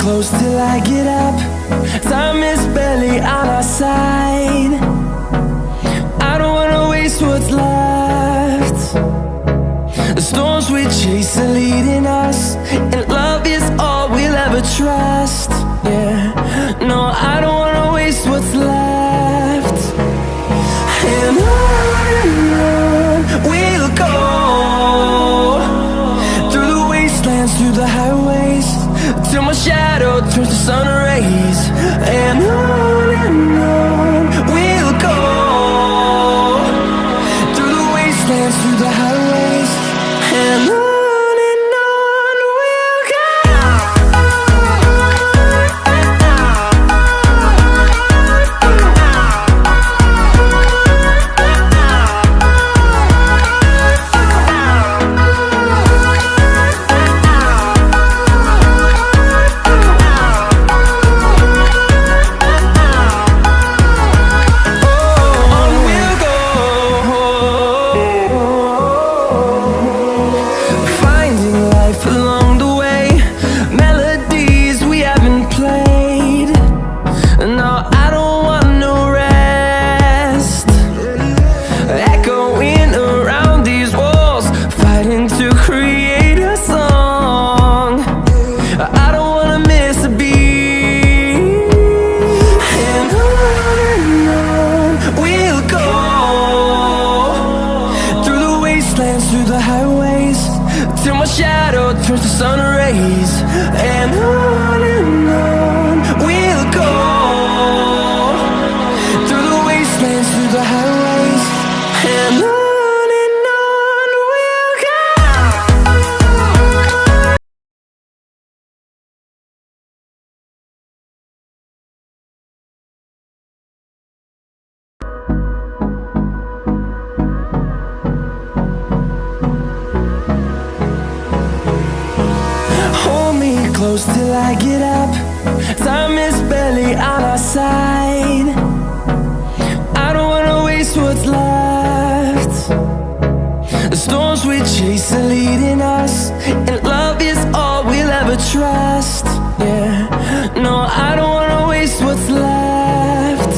close till I get up. Time is barely on our side. I don't wanna waste what's left. The storms we chase are leading us, and love is all we'll ever trust. Yeah, no, I don't wanna waste what's left. And on we'll go, through the wastelands, through the highways, till my shadow turns to sun rays. And on we'll go, through the wastelands, through the highways, and on. Through the highways, till my shadow turns to sun rays. And on we'll go, through the wastelands, through the highways, and on we'll go. Close till I get up. Time is barely on our side. I don't wanna waste what's left. The storms we chase are leading us, and love is all we'll ever trust. Yeah, no, I don't wanna waste what's left.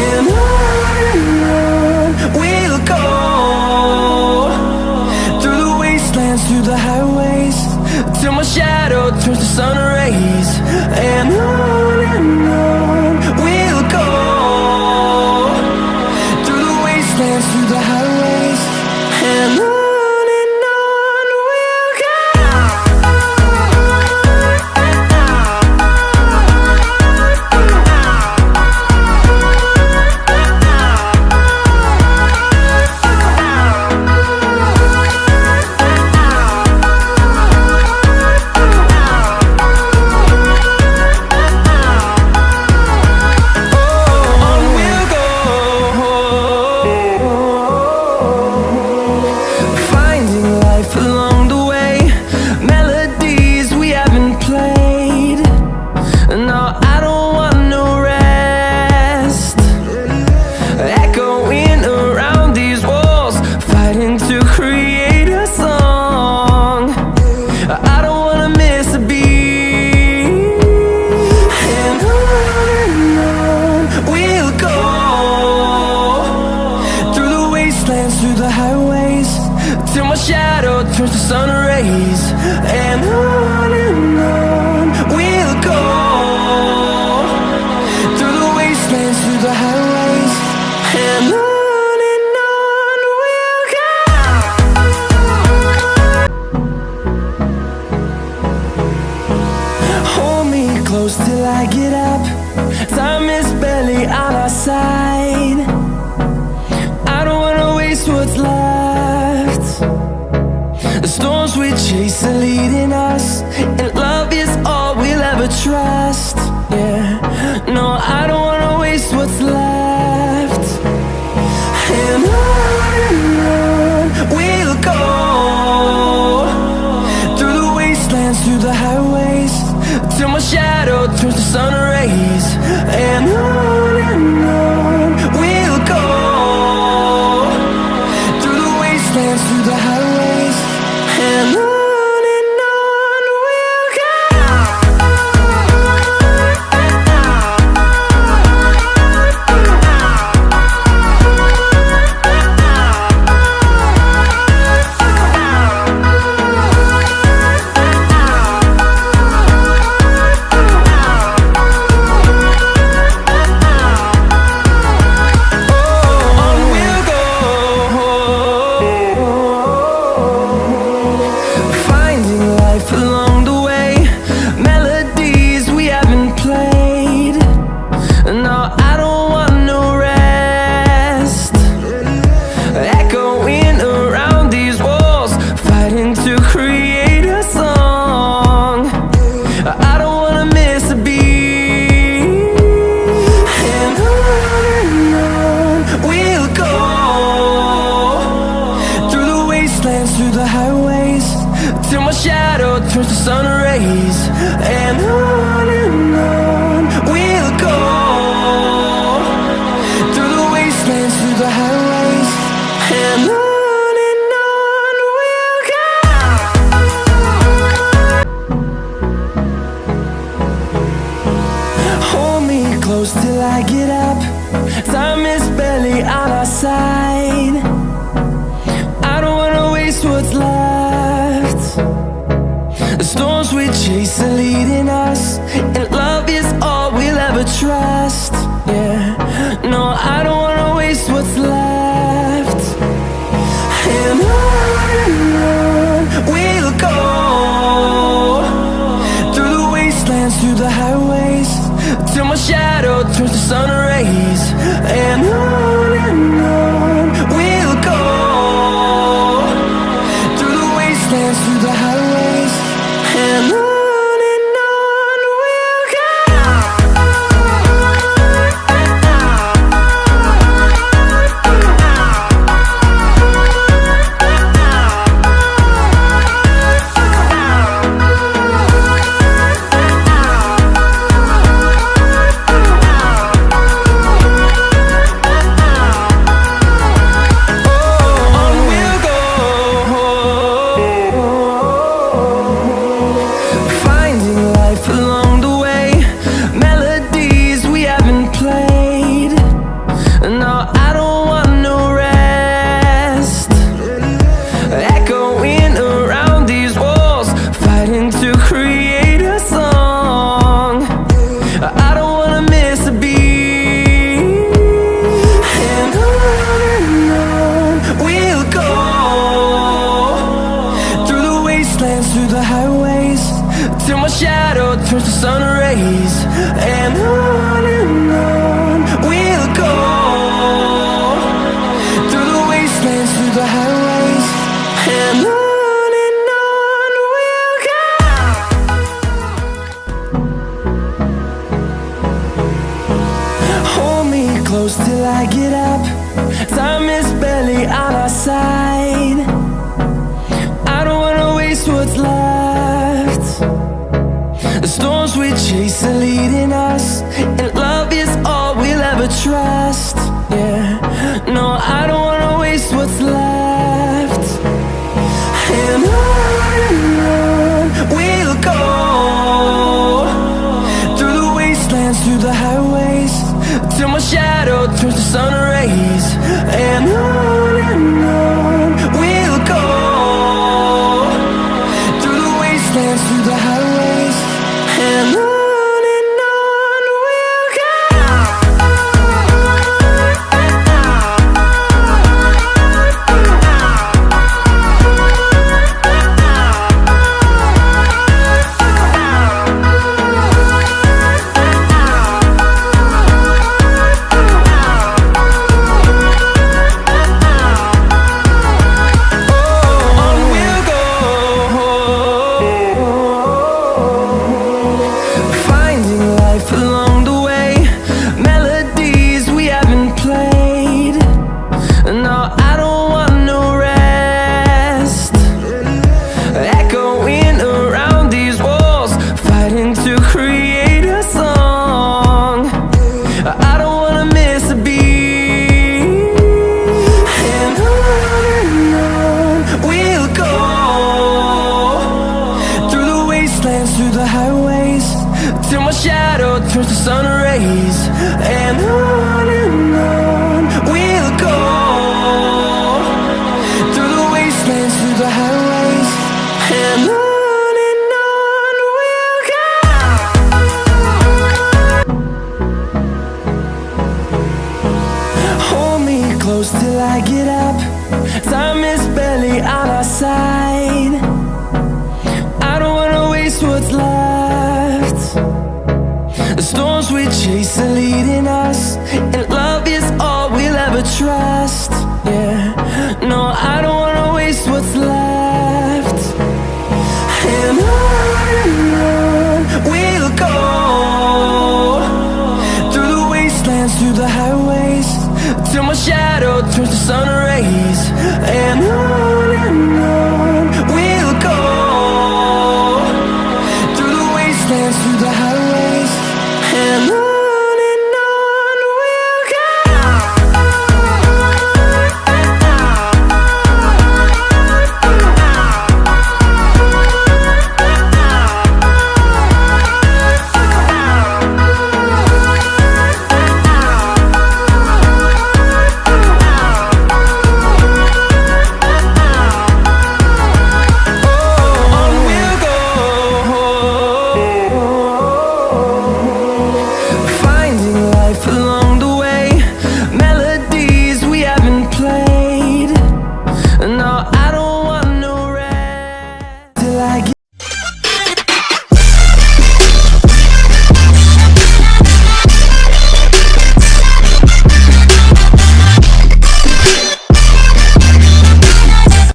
And on we'll go, through the wastelands, through the highways, till my shadow turns to sun rays. And on we'll go, through the wastelands, through the highways, and on we'll go. Through the highways, till my shadow turns to sun rays. And on we'll go, through the wastelands, through the highways, and on we'll go. Hold me close till I get up. Time is barely on our side. I don't wanna waste what's left. The storms we chase are leading us, and love is all we'll ever trust. Yeah, no, I don't wanna waste what's left. And on we'll go, through the wastelands, through the highways, till my shadow turns to sun rays. And on we'll go, through the wastelands, through the highways, and on we'll go. wastelands, through the highways, till my shadow turns to sun rays. And on we'll go, through the wastelands, through the highways, and on we'll go. Hold me close till I get up. Time is barely on our side. I don't wanna waste what's left. The storms we chase are leading us, and love is all we'll ever trust. Yeah, no, I don't wanna waste what's left. And on we'll go, through the wastelands, through the highways, till my shadow turns to sun rays. And on we'll go, through the wastelands, through the highways, and on we'll go. Through the highways, till my shadow turns to sun rays. And on we'll go, through the wastelands, through the highways, and on we'll go. Hold me close till I get up. Time is barely on our side. I don't wanna waste what's left. The storms we chase are leading us, and love is all we'll ever trust. Yeah, no, I don't wanna waste what's left. And on we'll go, through the wastelands, through the highways, till my shadow turns to sun rays. And on we'll go, through the wastelands, through the highways, and on we'll go. Turns to sun rays. And on we'll go, through the wastelands, through the highways, and on we'll go. Hold me close till I get up. Time is barely on our side. I don't wanna waste what's left. The storms we chase are leading us, and